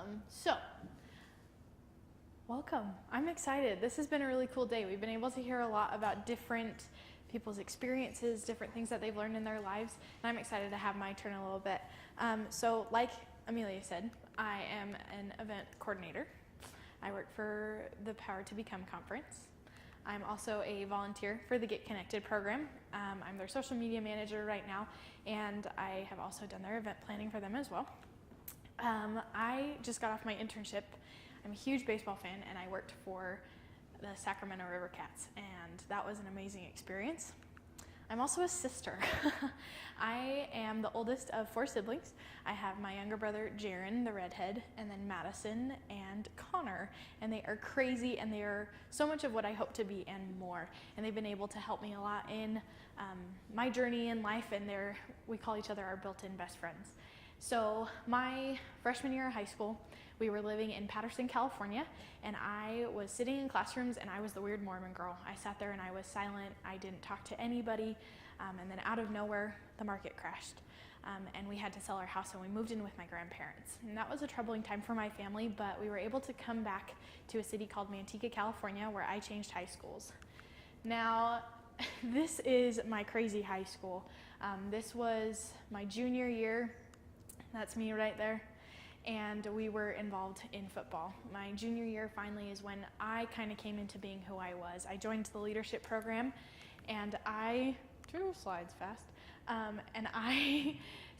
Awesome. So, welcome. I'm excited. This has been a really cool day. We've been able to hear a lot about different people's experiences, different things that they've learned in their lives, and I'm excited to have my turn a little bit. So, like Amelia said, I am an event coordinator. I work for the Power to Become conference. I'm also a volunteer for the Get Connected program. I'm their social media manager right now, and I have also done their event planning for them as well. I just got off my internship. I'm a huge baseball fan, and I worked for the Sacramento River Cats, and that was an amazing experience. I'm also a sister. I am the oldest of 4 siblings. I have my younger brother, Jaron, the redhead, and then Madison and Connor, and they are crazy, and they are so much of what I hope to be and more, and they've been able to help me a lot in my journey in life, and we call each other our built-in best friends. So my freshman year of high school, we were living in Patterson, California, and I was sitting in classrooms, and I was the weird Mormon girl. I sat there and I was silent. I didn't talk to anybody, and then out of nowhere, the market crashed, and we had to sell our house, and we moved in with my grandparents. And that was a troubling time for my family, but we were able to come back to a city called Manteca, California, where I changed high schools. Now, this is my crazy high school. This was my junior year. That's me right there. And we were involved in football. My junior year finally is when I kind of came into being who I was. I joined the leadership program, and I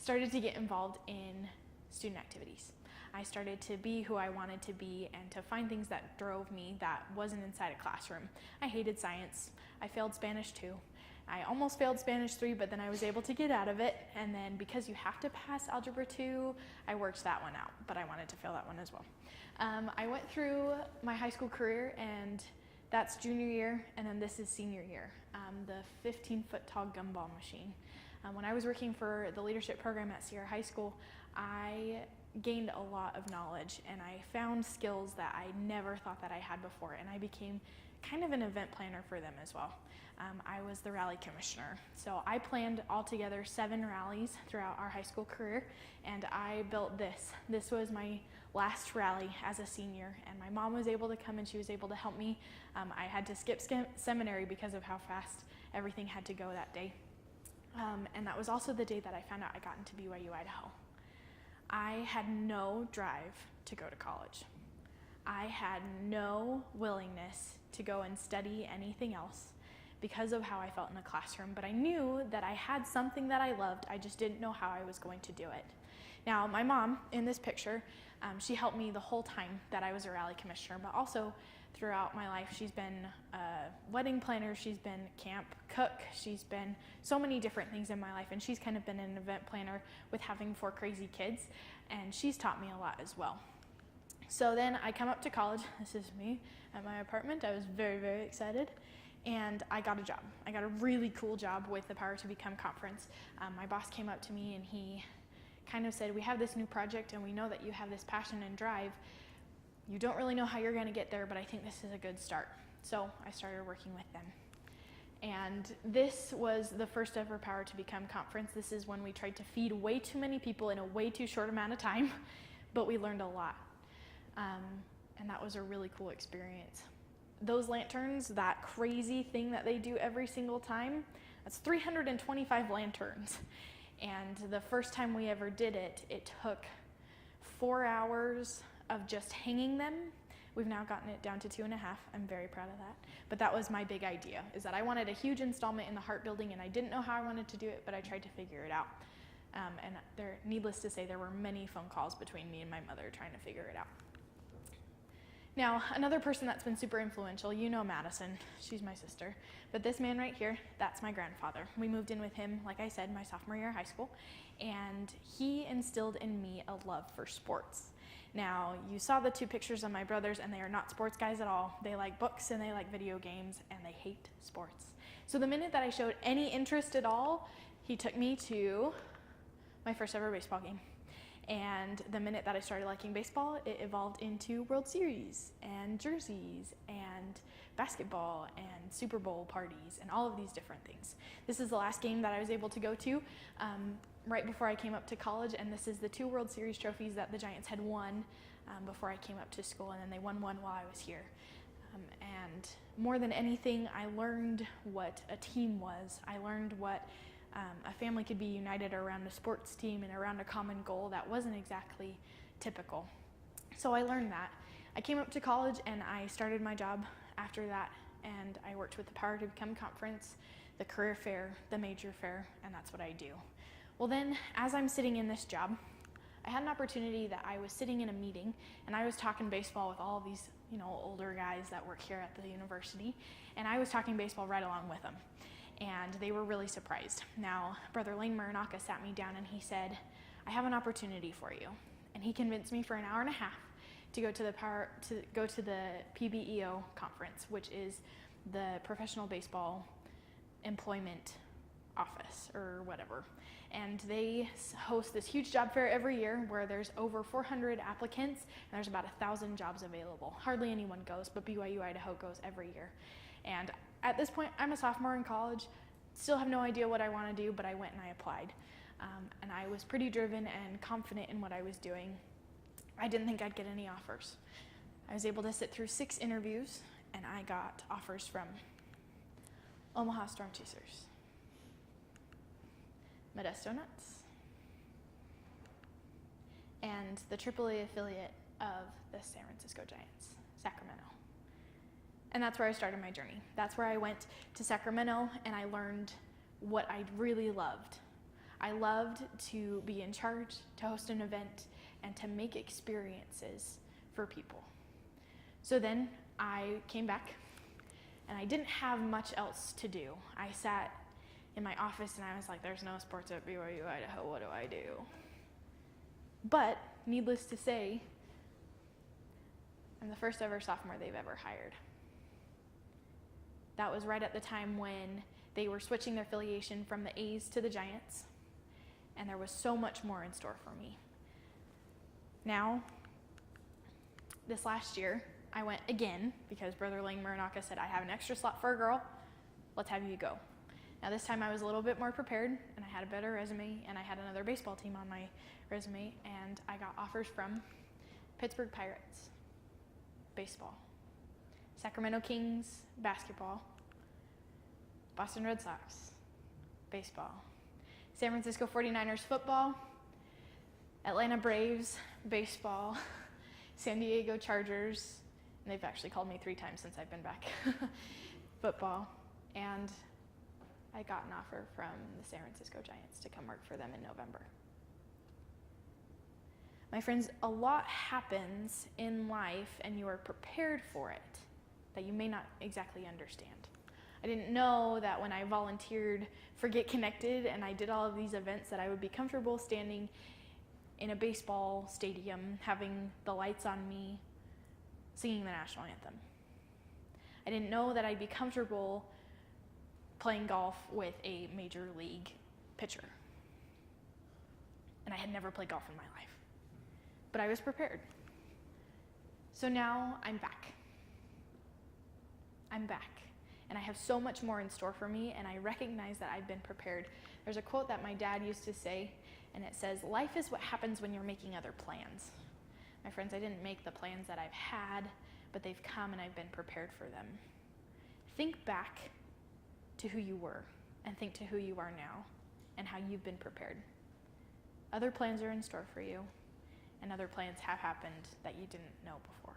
started to get involved in student activities. I started to be who I wanted to be and to find things that drove me that wasn't inside a classroom. I hated science. I failed Spanish 2. I almost failed Spanish 3, but then I was able to get out of it. And then because you have to pass Algebra 2, I worked that one out, but I wanted to fail that one as well. I went through my high school career, and that's junior year, and then this is senior year, the 15-foot tall gumball machine. When I was working for the leadership program at Sierra High School, I gained a lot of knowledge, and I found skills that I never thought that I had before, and I became kind of an event planner for them as well. I was the rally commissioner. So I planned altogether 7 rallies throughout our high school career, and I built this. This was my last rally as a senior, and my mom was able to come and she was able to help me. I had to skip seminary because of how fast everything had to go that day. And that was also the day that I found out I got into BYU Idaho. I had no drive to go to college. I had no willingness to go and study anything else because of how I felt in the classroom, but I knew that I had something that I loved. I just didn't know how I was going to do it. Now, my mom, in this picture, she helped me the whole time that I was a rally commissioner, but also throughout my life, she's been a wedding planner, she's been camp cook, she's been so many different things in my life, and she's kind of been an event planner with having 4 crazy kids, and she's taught me a lot as well. So then I come up to college. This is me at my apartment. I was very, very excited. And I got a job. I got a really cool job with the Power to Become conference. My boss came up to me and he kind of said, we have this new project and we know that you have this passion and drive. You don't really know how you're going to get there, but I think this is a good start. So I started working with them. And this was the first ever Power to Become conference. This is when we tried to feed way too many people in a way too short amount of time, but we learned a lot. And that was a really cool experience. Those lanterns, that crazy thing that they do every single time, that's 325 lanterns. And the first time we ever did it, it took 4 hours of just hanging them. We've now gotten it down to 2.5. I'm very proud of that. But that was my big idea, is that I wanted a huge installment in the Heart Building, and I didn't know how I wanted to do it, but I tried to figure it out. And needless to say, there were many phone calls between me and my mother trying to figure it out. Now, another person that's been super influential, you know Madison, she's my sister, but this man right here, that's my grandfather. We moved in with him, like I said, my sophomore year of high school, and he instilled in me a love for sports. Now, you saw the 2 pictures of my brothers, and they are not sports guys at all. They like books and they like video games, and they hate sports. So the minute that I showed any interest at all, he took me to my first ever baseball game. And the minute that I started liking baseball, it evolved into World Series and jerseys and basketball and Super Bowl parties and all of these different things. This is the last game that I was able to go to right before I came up to college, and this is the 2 World Series trophies that the Giants had won before I came up to school, and then they won one while I was here. And more than anything, I learned what a team was. I learned what a family could be united around a sports team and around a common goal that wasn't exactly typical. So I learned that. I came up to college and I started my job after that, and I worked with the Power to Become conference, the career fair, the major fair, and that's what I do. Well then, as I'm sitting in this job, I had an opportunity that I was sitting in a meeting and I was talking baseball with all of these, older guys that work here at the university, and I was talking baseball right along with them. And they were really surprised. Now, Brother Lane Muranaka sat me down and he said, I have an opportunity for you. And he convinced me for an hour and a half to go to the PBEO conference, which is the Professional Baseball Employment Office or whatever. And they host this huge job fair every year where there's over 400 applicants and there's about 1,000 jobs available. Hardly anyone goes, but BYU Idaho goes every year. And at this point, I'm a sophomore in college, still have no idea what I want to do, but I went and I applied. And I was pretty driven and confident in what I was doing. I didn't think I'd get any offers. I was able to sit through 6 interviews, and I got offers from Omaha Storm Chasers, Modesto Nuts, and the AAA affiliate of the San Francisco Giants, Sacramento. And that's where I started my journey. That's where I went to Sacramento and I learned what I really loved. I loved to be in charge, to host an event, and to make experiences for people. So then I came back and I didn't have much else to do. I sat in my office and I was like, there's no sports at BYU Idaho, what do I do? But needless to say, I'm the first ever sophomore they've ever hired. That was right at the time when they were switching their affiliation from the A's to the Giants, and there was so much more in store for me. Now, this last year, I went again because Brother Lane Muranaka said, I have an extra slot for a girl, let's have you go. Now this time I was a little bit more prepared and I had a better resume and I had another baseball team on my resume, and I got offers from Pittsburgh Pirates, baseball, Sacramento Kings, basketball, Boston Red Sox, baseball, San Francisco 49ers football, Atlanta Braves, baseball, San Diego Chargers, and they've actually called me 3 times since I've been back, football, and I got an offer from the San Francisco Giants to come work for them in November. My friends, a lot happens in life and you are prepared for it that you may not exactly understand. I didn't know that when I volunteered for Get Connected and I did all of these events that I would be comfortable standing in a baseball stadium, having the lights on me, singing the national anthem. I didn't know that I'd be comfortable playing golf with a major league pitcher. And I had never played golf in my life. But I was prepared. So now I'm back. I'm back. And I have so much more in store for me, and I recognize that I've been prepared. There's a quote that my dad used to say, and it says, life is what happens when you're making other plans. My friends, I didn't make the plans that I've had, but they've come and I've been prepared for them. Think back to who you were and think to who you are now and how you've been prepared. Other plans are in store for you, and other plans have happened that you didn't know before.